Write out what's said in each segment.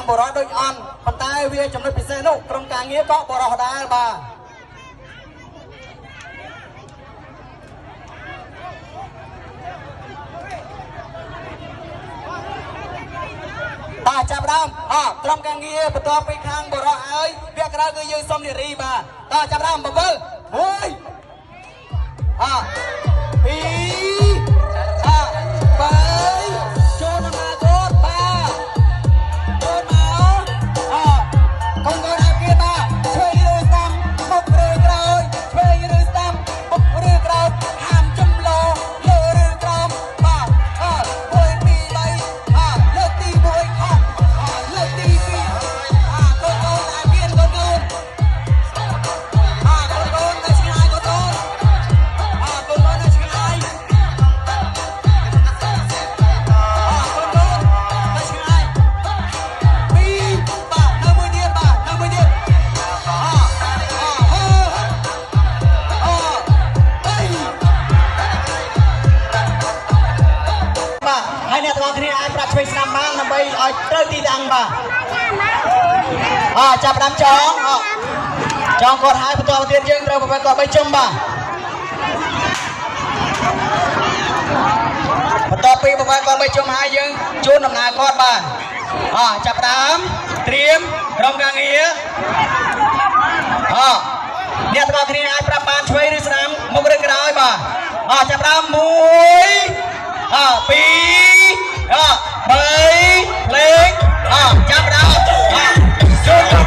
បរោះដូចអន់ប៉ុន្តែវាចំណុចពិសេសនោះក្រុមការងារក៏បរោះដែរបាទចាប់ដើមក្រុមការងារបន្ទាប់ពីខាងបរោះហើយវាក្រៅគឺយើងសុំនារីបាទចាប់ដើម7 1 2 3ចូលមកកូនបាទចូលមកកូនអាគីបាទជួយឬស្ដាំមុខឬក្រោយជួយឬស្ដាំមុខឬក្រោយហាមចំឡោលើឬក្រោមបាទ1 2 3លើកទី1លើកទី2កូនអាគីកូននៅឆ្ងាយកូននៅឆ្ងាយហើយអ្នកទាំងអស់គ្នាអាចប្រាប់ឆ្វេងស្ដាំបានដើម្បីឲ្យត្រូវទីតាំងបាទចាប់ដាំចងគាត់ហើយបន្តទៀតយើងត្រូវប្រវត្តិគាត់3ជុំបាទបន្ទាប់ពីប្រវត្តិគាត់3ជុំហើយយើងជូនដំណើរគាត់បាទចាប់ដើមត្រៀមក្រុមការងារអ្នកទាំងអស់គ្នាអាចប្រាប់បានឆ្វេងឬស្ដាំមុខឬក្រោយបាទចាប់ដើម1 2 3ភ្លេងចាប់ដើមចូលដល់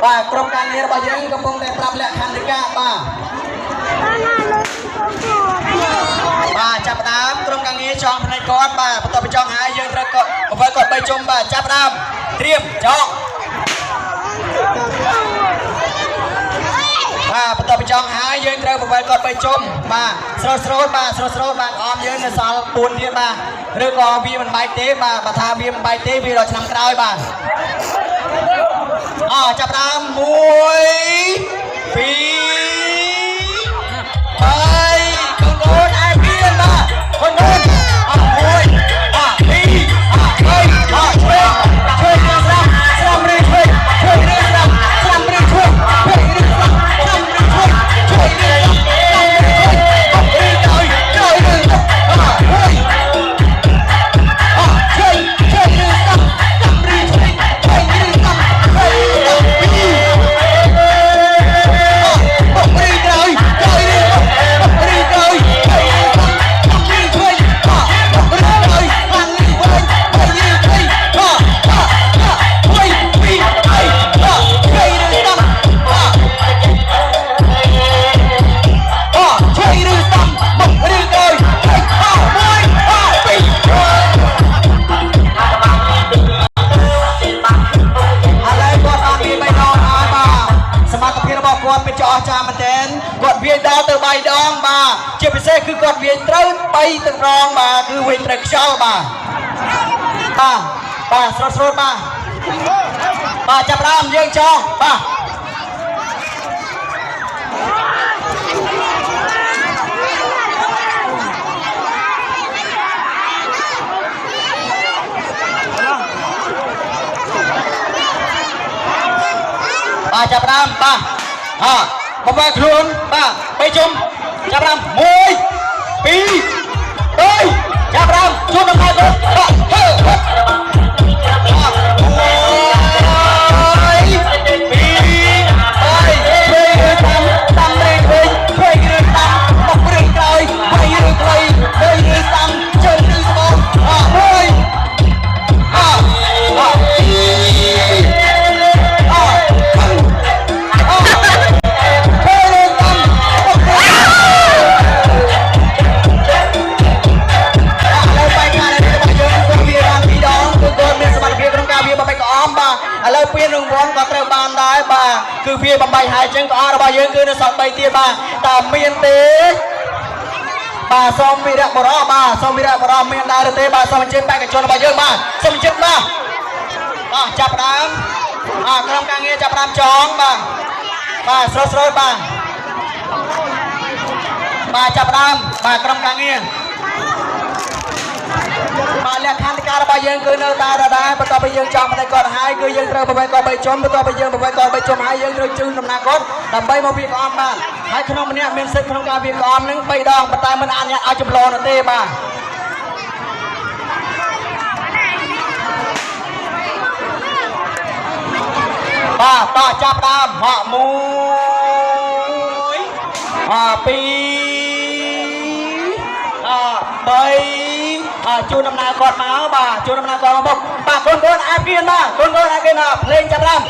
បានក្រុមការងាររបស់យើងកំពុងតែប្រាប់លក្ខន្តិកាបាទចាប់ដើមក្រុមការងារចងផ្នែកគាត់បាទបន្ទាប់ពីចងហើយយើងត្រូវគាត់បង្វិលគាត់3ជុំបាទចាប់ដើមត្រៀមចងបន្ទាប់ពីចងហើយយើងត្រូវបង្វិលគាត់3ជុំបាទស្រូតបាទអមយើងនៅសល់4ទៀតបាទឬក៏វាមិនបែកទេបាទបើថាវាមិនបែកទេវាដល់ឆ្នាំក្រោយបាទចាប់ដើម1 2 3កូនអាគីបាទកូន1 2 3ជួយស្ដាំឬជួយស្ដាំឬជួយគាត់វាយដល់ទៅ3ដងបាទជាពិសេសគឺគាត់វាយត្រូវ3ទឹករងបាទគឺវាយត្រូវខ្យល់បាទស្រូតបាទចាប់ដើមយើងចងបាទចាប់ដើមបាទបង្វែរខ្លួនបាទ3ជុំចាប់ដើម1 2 3ចាប់ដើមជួនដំណើរទៅ1 2 3 ក៏ត្រូវបានដែរបាទគឺវាបំបីហើយចឹងក៏អស់របស់យើងគឺនៅសល់3ទៀតបាទតើមានទេបាទសូមវិរៈបរោះបាទសូមវិរៈបរោះមានដែរទេបាទសូមអញ្ជើញបេក្ខជនរបស់យើងបាទសូមអញ្ជើញបាទចាប់ដើមក្រុមការងារចាប់ដើមចងបាទស្រួលបាទចាប់ដើមបាទក្រុមការងារបាទលក្ខខណ្ឌការរបស់យើងគឺនៅតែដដែលបន្ទាប់ពីយើងចង់ផ្នែកគាត់ហើយគឺយើងត្រូវប្រវែងគាត់3ជុំបន្ទាប់ពីយើងប្រវែងគាត់3ជុំហើយយើងត្រូវជូនដំណើរគាត់ដើម្បីមកវាក្អមបាទហើយក្នុងម្នាក់មានសិទ្ធិក្នុងការវាក្អមនឹង3ដងប៉ុន្តែមិនអនុញ្ញាតឲ្យចម្លងនោះទេបាទចាប់ដើម1 2 3 ជួនដំណើរគាត់មកបាទជួនដំណើរគាត់មកបាទកូនអាគៀនបាទកូនអាគៀនភ្លេងចាប់ដើម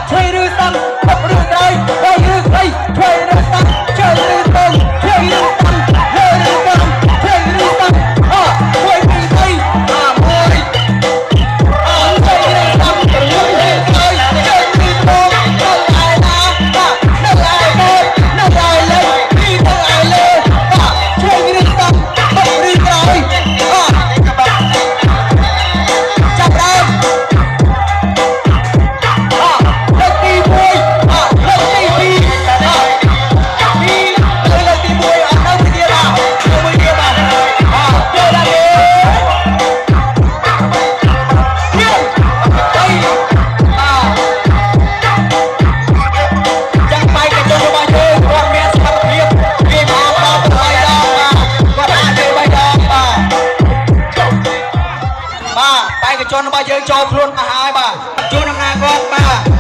ឆ្វេងឬស្ដាំពុកឬក្រោយវៃឬខ្លីឆ្វេងឬស្ដាំជើងឬត្បូងឆ្វេងឬស្ដាំលើឬក្រោមឆ្វេងឬស្ដាំ1 2 3 1ឆ្វេងឬស្ដាំលើឬក្រោយជើងឬត្បូងនៅឯណាបាទនៅឯមកនៅឯលេងពីនៅឯលើបាទឆ្វេងឬស្ដាំពុកឬក្រោយជនរបស់យើងចូលខ្លួនទៅហើយបាទជួនដំណើរគាត់បាទ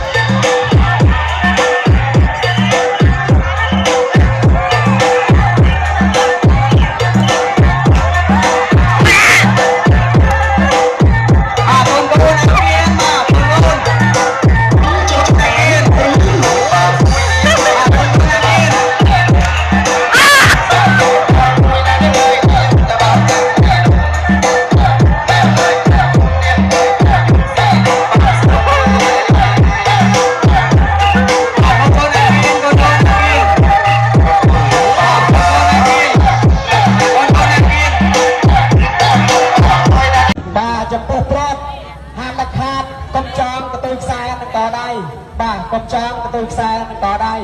កុំចាំកន្ទុយខ្សែនឹងតដៃ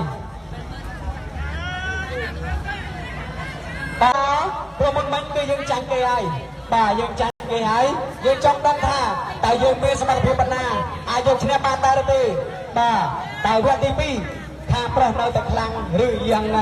បាទព្រោះមុនមិញគឺយើងចាញ់គេហើយបាទយើងចាញ់គេហើយយើងចង់ដឹងថាតើយើងមានសមត្ថភាពប៉ុណ្ណាអាចយកឈ្នះបានដែរទេបាទតែវគ្គទី2ថាប្រុសនៅតែខ្លាំងឬយ៉ាងណា